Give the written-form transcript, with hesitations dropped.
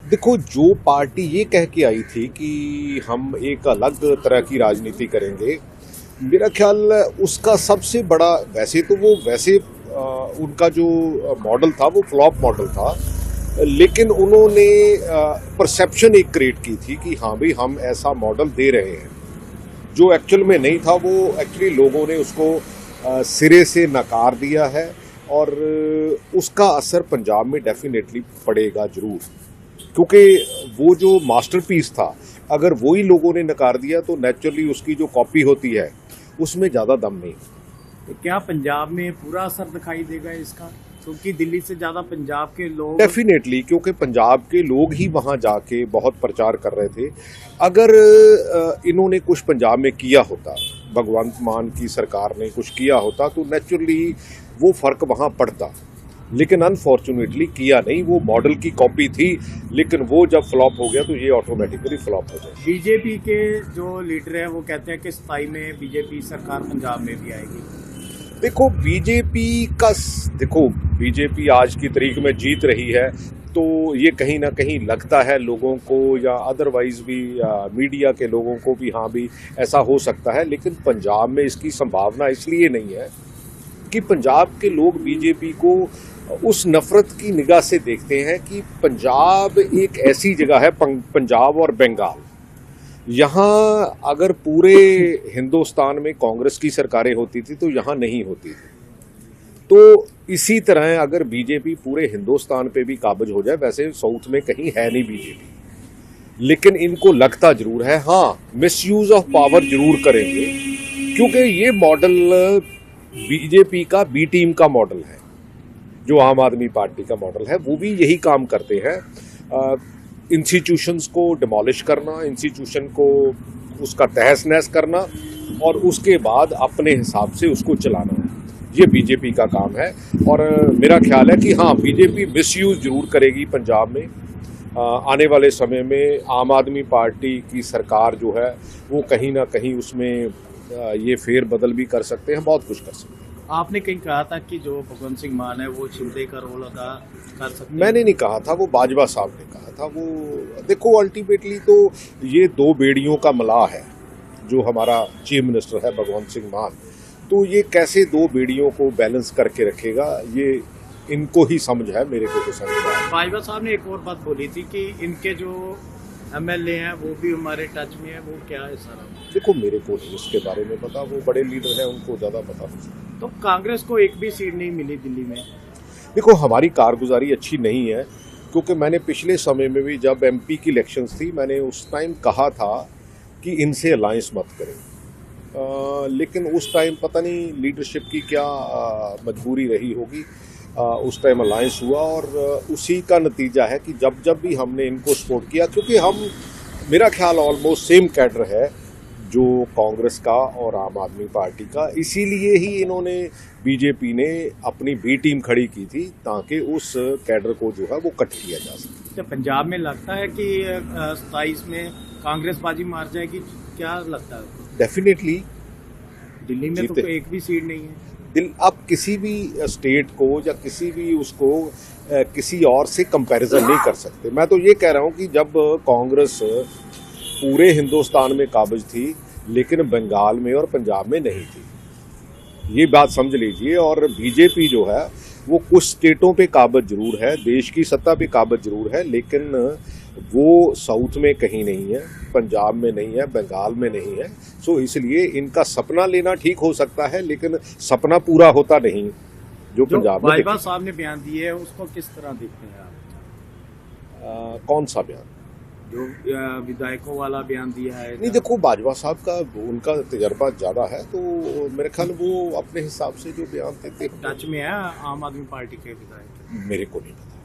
देखो, जो पार्टी ये कह के आई थी कि हम एक अलग तरह की राजनीति करेंगे, मेरा ख्याल उसका सबसे बड़ा, वैसे उनका जो मॉडल था वो फ्लॉप मॉडल था, लेकिन उन्होंने परसेप्शन एक क्रिएट की थी कि हाँ भाई हम ऐसा मॉडल दे रहे हैं, जो एक्चुअल में नहीं था। वो एक्चुअली लोगों ने उसको सिरे से नकार दिया है और उसका असर पंजाब में डेफिनेटली पड़ेगा जरूर, क्योंकि वो जो मास्टरपीस था, अगर वही लोगों ने नकार दिया तो नेचुरली उसकी जो कॉपी होती है उसमें ज़्यादा दम नहीं। तो क्या पंजाब में पूरा असर दिखाई देगा इसका, क्योंकि दिल्ली से ज़्यादा पंजाब के लोग डेफिनेटली, क्योंकि पंजाब के लोग ही वहाँ जाके बहुत प्रचार कर रहे थे। अगर इन्होंने कुछ पंजाब में किया होता, भगवंत मान की सरकार ने कुछ किया होता, तो नेचुरली वो फर्क वहाँ पड़ता, लेकिन अनफॉर्चुनेटली किया नहीं। वो मॉडल की कॉपी थी, लेकिन वो जब फ्लॉप हो गया तो ये ऑटोमेटिकली फ्लॉप हो जाए। बीजेपी के जो लीडर है वो कहते हैं कि 27 में बीजेपी सरकार पंजाब में भी आएगी। देखो बीजेपी आज की तारीख में जीत रही है, तो ये कहीं ना कहीं लगता है लोगों को, या अदरवाइज भी मीडिया के लोगों को भी, हाँ भी ऐसा हो सकता है। लेकिन पंजाब में इसकी संभावना इसलिए नहीं है कि पंजाब के लोग बीजेपी को उस नफरत की निगाह से देखते हैं कि पंजाब एक ऐसी जगह है, पंजाब और बंगाल, यहाँ अगर पूरे हिंदुस्तान में कांग्रेस की सरकारें होती थी तो यहाँ नहीं होती थी। तो इसी तरह अगर बीजेपी पूरे हिंदुस्तान पे भी काबिज हो जाए, वैसे साउथ में कहीं है नहीं बीजेपी, लेकिन इनको लगता जरूर है, हाँ मिसयूज ऑफ पावर जरूर करेंगे, क्योंकि ये मॉडल बीजेपी का बी टीम का मॉडल है, जो आम आदमी पार्टी का मॉडल है, वो भी यही काम करते हैं। इंस्टीट्यूशंस को डिमोलिश करना, इंस्टीट्यूशन को उसका तहस नहस करना और उसके बाद अपने हिसाब से उसको चलाना, ये बीजेपी का काम है। और मेरा ख्याल है कि हाँ, बीजेपी मिसयूज जरूर करेगी पंजाब में। आने वाले समय में आम आदमी पार्टी की सरकार जो है वो कहीं ना कहीं उसमें ये फेर बदल भी कर सकते हैं, बहुत कुछ कर सकते हैं। आपने कहीं कहा था कि जो भगवंत सिंह मान है वो शिंदे का रोल अदा कर सकते हैं। मैंने नहीं कहा था, वो बाजवा साहब ने कहा था। वो देखो, अल्टीमेटली तो ये दो बेड़ियों का मलाह है, जो हमारा चीफ मिनिस्टर है भगवंत सिंह मान, तो ये कैसे दो बेड़ियों को बैलेंस करके रखेगा, ये इनको ही समझ है, मेरे को तो समझ है। बाजवा साहब ने एक और बात बोली थी कि इनके जो एमएलए हैं वो भी हमारे टच में है, वो क्या है सारा? देखो, मेरे को इसके बारे में पता, वो बड़े लीडर हैं, उनको ज़्यादा पता हो सकता। तो कांग्रेस को एक भी सीट नहीं मिली दिल्ली में। देखो, हमारी कारगुजारी अच्छी नहीं है, क्योंकि मैंने पिछले समय में भी, जब एमपी की इलेक्शंस थी, मैंने उस टाइम कहा था कि इनसे अलायंस मत करें, लेकिन उस टाइम पता नहीं लीडरशिप की क्या मजबूरी रही होगी, उस टाइम अलायंस हुआ और उसी का नतीजा है कि जब जब भी हमने इनको सपोर्ट किया, क्योंकि हम, मेरा ख्याल ऑलमोस्ट सेम कैडर है जो कांग्रेस का और आम आदमी पार्टी का, इसीलिए ही इन्होंने, बीजेपी ने अपनी बी टीम खड़ी की थी ताकि उस कैडर को जो है वो कट किया जा सके। तो पंजाब में लगता है कि 27 में कांग्रेस बाजी मार जाएगी, क्या लगता है? डेफिनेटली। दिल्ली में तो एक भी सीट नहीं है। अब किसी भी स्टेट को या किसी भी उसको किसी और से कंपैरिजन नहीं कर सकते। मैं तो ये कह रहा हूँ कि जब कांग्रेस पूरे हिंदुस्तान में काबिज थी, लेकिन बंगाल में और पंजाब में नहीं थी, ये बात समझ लीजिए। और बीजेपी जो है वो कुछ स्टेटों पे काबिज जरूर है, देश की सत्ता पे काबिज जरूर है, लेकिन वो साउथ में कहीं नहीं है, पंजाब में नहीं है, बंगाल में नहीं है। सो इसलिए इनका सपना लेना ठीक हो सकता है, लेकिन सपना पूरा होता नहीं जो पंजाब में। बाजवा साहब ने बयान दिए है, उसको किस तरह देखते हैं आप? कौन सा बयान? जो विधायकों वाला बयान दिया है। नहीं, देखो, बाजवा साहब का, उनका तजर्बा ज़्यादा है, तो मेरे ख्याल वो अपने हिसाब से जो बयान देते हैं। टच में है आम आदमी पार्टी के विधायक? मेरे को नहीं पता।